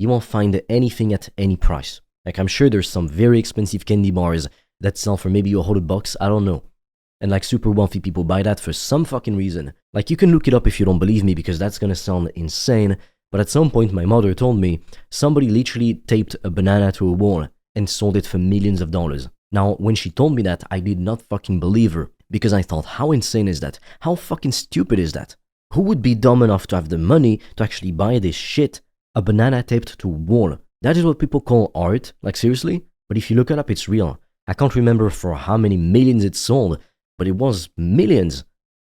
you won't find anything at any price. Like, I'm sure there's some very expensive candy bars that sell for maybe $100, I don't know. And like super wealthy people buy that for some fucking reason. Like, you can look it up if you don't believe me because that's gonna sound insane. But at some point my mother told me somebody literally taped a banana to a wall and sold it for millions of dollars. Now, when she told me that, I did not fucking believe her because I thought, how insane is that? How fucking stupid is that? Who would be dumb enough to have the money to actually buy this shit? A banana taped to a wall. That is what people call art? Like, seriously? But if you look it up, it's real. I can't remember for how many millions it sold, but it was millions.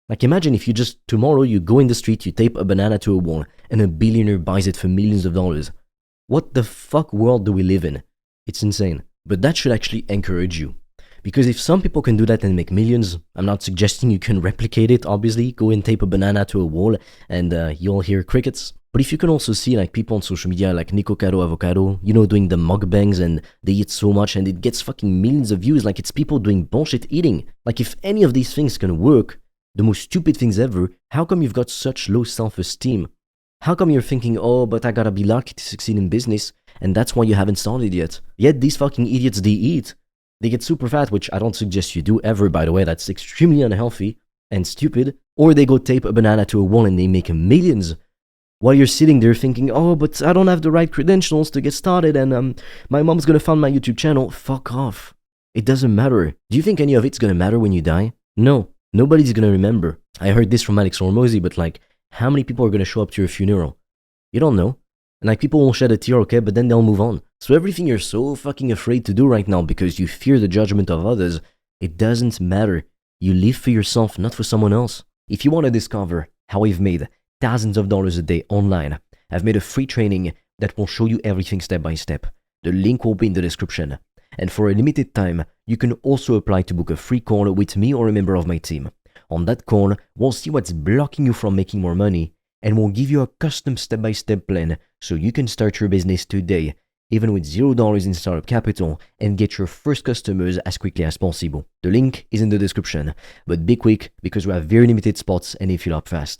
Like, imagine if you just, tomorrow you go in the street, you tape a banana to a wall, and a billionaire buys it for millions of dollars. What the fuck world do we live in? It's insane. But that should actually encourage you. Because if some people can do that and make millions, I'm not suggesting you can replicate it, obviously. Go and tape a banana to a wall, and you'll hear crickets. But if you can also see like people on social media like Nico Caro Avocado, you know, doing the mukbangs and they eat so much and it gets fucking millions of views, like it's people doing bullshit eating. Like, if any of these things can work, the most stupid things ever, how come you've got such low self-esteem? How come you're thinking, oh, but I gotta be lucky to succeed in business, and that's why you haven't started yet? Yet these fucking idiots, they eat. They get super fat, which I don't suggest you do ever, by the way. That's extremely unhealthy and stupid. Or they go tape a banana to a wall and they make millions. While you're sitting there thinking, oh, but I don't have the right credentials to get started and my mom's gonna fund my YouTube channel. Fuck off. It doesn't matter. Do you think any of it's gonna matter when you die? No. Nobody's gonna remember. I heard this from Alex Hormozy, but like, how many people are gonna show up to your funeral? You don't know. And like, people won't shed a tear, okay, but then they'll move on. So everything you're so fucking afraid to do right now because you fear the judgment of others, it doesn't matter. You live for yourself, not for someone else. If you want to discover how I've made thousands of dollars a day online, I've made a free training that will show you everything step by step. The link will be in the description. And for a limited time, you can also apply to book a free call with me or a member of my team. On that call, we'll see what's blocking you from making more money, and we'll give you a custom step-by-step plan so you can start your business today, even with $0 in startup capital, and get your first customers as quickly as possible. The link is in the description, but be quick because we have very limited spots and they fill up fast.